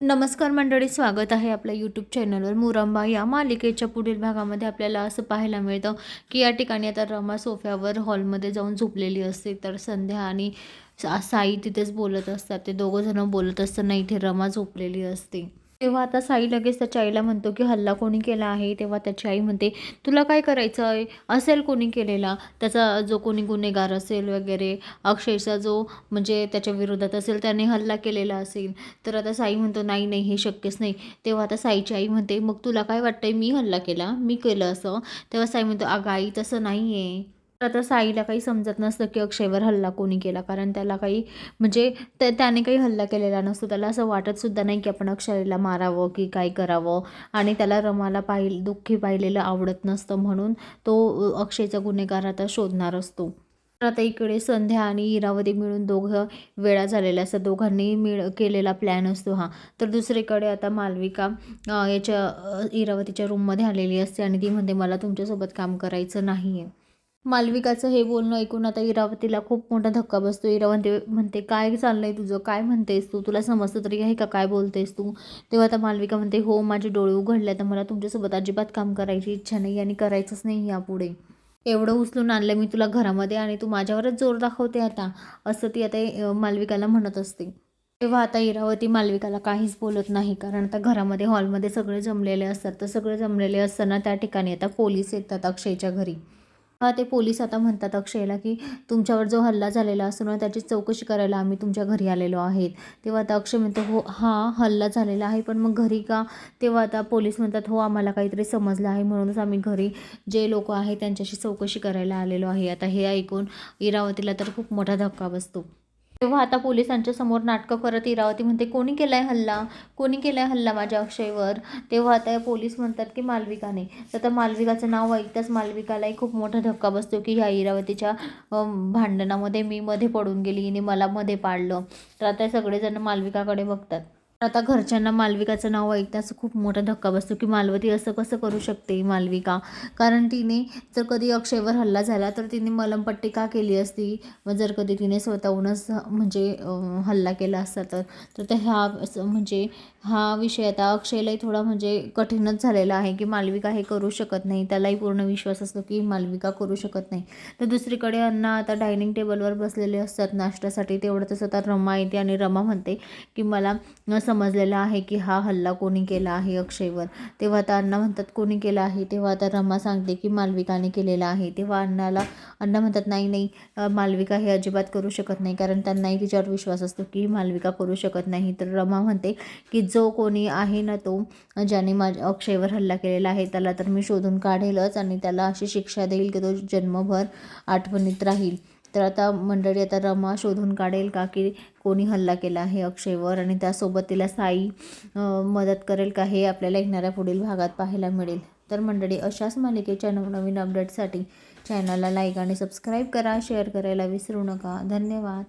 नमस्कार मंडळी, स्वागत आहे आपल्या यूट्यूब चॅनलवर. मुरंबा या मालिकेच्या पुढील भागामध्ये आपल्याला असं पाहायला मिळतं की या ठिकाणी आता रमा सोफ्यावर हॉलमध्ये जाऊन झोपलेली असते. तर संध्या आणि साई तिथेच बोलत असतात. ते दोघं जण बोलत असताना इथे रमा झोपलेली असते. तेव्हा आता साई लगेच त्याच्या आईला म्हणतो की हल्ला कोणी केला आहे. तेव्हा त्याची आई म्हणते, तुला काय करायचं आहे, असेल कोणी केलेला, त्याचा जो कोणी गुन्हेगार असेल वगैरे, अक्षयचा जो म्हणजे त्याच्या विरोधात असेल, त्याने हल्ला केलेला असेल. तर आता साई म्हणतो, नाही नाही, हे शक्यच नाही. तेव्हा आता साईची आई म्हणते, मग तुला काय वाटतंय, मी हल्ला केला, मी केलं असं. तेव्हा साई म्हणतो, अगं आई, तसं नाही आहे. तर आता साईला काही समजत नसतं की अक्षयवर हल्ला कोणी केला, कारण त्याला काही म्हणजे त्याने काही हल्ला केलेला नसतो. त्याला असं वाटत सुद्धा नाही की आपण अक्षयला मारावं की काय करावं, आणि त्याला रमाला दुःखी पाहिलेलं आवडत नसतं, म्हणून तो अक्षयचा गुन्हेगार आता शोधणार असतो. तर आता इकडे संध्या आणि इरावती मिळून दोघं वेळा झालेल्या असतात. दोघांनी केलेला प्लॅन असतो हा. तर दुसरीकडे आता मालविका इरावतीच्या रूममध्ये आलेली असते आणि ती म्हणते, मला तुमच्यासोबत काम करायचं नाही आहे. मालविकाचं हे बोलणं ऐकून आता इरावतीला खूप मोठा धक्का बसतो. इरावती म्हणते, काय चाललंय तुझं, काय म्हणतेस तू, तुला समजतं तरी आहे का, काय बोलतेस तू. तेव्हा आता मालविका म्हणते, हो, माझे डोळे उघडले, तर मला तुमच्यासोबत अजिबात काम करायची इच्छा नाही आणि करायचंच नाही यापुढे. एवढं उचलून आणलं मी तुला घरामध्ये आणि तू माझ्यावरच जोर दाखवते आता, असं ती आता मालविकाला म्हणत असते. तेव्हा आता इरावती मालविकाला काहीच बोलत नाही, कारण आता घरामध्ये हॉलमध्ये सगळे जमलेले असतात. तर सगळे जमलेले असताना त्या ठिकाणी आता पोलीस येतात अक्षयच्या घरी. ते पोलीस आता म्हणतात अक्षयला की तुमच्यावर जो हल्ला झालेला असतो ना, त्याची चौकशी करायला आम्ही तुमच्या घरी आलेलो आहेत. तेव्हा आता अक्षय म्हणतो, हो हां, हल्ला झालेला आहे, पण मग घरी का. तेव्हा आता पोलीस म्हणतात, हो, आम्हाला काहीतरी समजलं आहे, म्हणूनच आम्ही घरी जे लोक आहेत त्यांच्याशी चौकशी करायला आलेलो आहे. आता हे ऐकून इरावतीला तर खूप मोठा धक्का बसतो. तेव्हा आता पोलिसांच्या समोर नाटकं करत इरावती म्हणते, कोणी केलाय हल्ला, कोणी केलाय हल्ला माझ्या अक्षयवर. तेव्हा आता पोलीस म्हणतात की मालविकाने. तर आता मालविकाचं नाव ऐकताच मालविकालाही खूप मोठा धक्का बसतो की ह्या इरावतीच्या भांडणामध्ये मी मध्ये पडून गेली, हिने मला मध्ये पाडलं. तर आता सगळेजण मालविकाकडे बघतात. आता घरच्यांना मालविकाचं नाव ऐकताच खूप मोठा धक्का बसतो की मालवती असं कसं करू शकते मालविका, कारण तिने जर कधी अक्षयवर हल्ला झाला तर तिने मलमपट्टी का केली असती. मग जर कधी तिने स्वतःहूनच म्हणजे हल्ला केला असता तर तर म्हणजे हा विषय आता अक्षयलाही थोडा म्हणजे कठीणच झालेला आहे की मालविका हे करू शकत नाही. त्यालाही पूर्ण विश्वास असतो की मालविका करू शकत नाही. तर दुसरीकडे अण्णा आता डायनिंग टेबलवर बसलेले असतात नाश्त्यासाठी. तेवढंच आता रमा येते आणि रमा म्हणते की मला समजलेलं आहे की हा हल्ला कोणी केला आहे अक्षयवर. तेव्हा आता अण्णा म्हणतात, कोणी केला आहे. तेव्हा आता रमा सांगते की मालविकाने केलेला आहे. तेव्हा अण्णा म्हणतात, नाही नाही, मालविका हे अजिबात करू शकत नाही, कारण त्यांनाही तिच्यावर विश्वास असतो की मालविका करू शकत नाही. तर रमा म्हणते की जो कोणी आहे ना, तो ज्याने माझ्या अक्षयवर हल्ला केलेला आहे त्याला तर मी शोधून काढेलच आणि त्याला अशी शिक्षा देईल की तो जन्मभर आठवणीत राहील. तर आता मंडळी, आता रमा शोधून काढेल का की कोणी हल्ला केला आहे अक्षयवर, आणि त्यासोबत तिला साई मदत करेल का, हे आपल्याला येणाऱ्या पुढील भागात पाहायला मिळेल. तर मंडळी, अशाच मालिकेच्या नवनवीन अपडेटसाठी चॅनलला लाईक आणि सबस्क्राईब करा, शेअर करायला विसरू नका. धन्यवाद.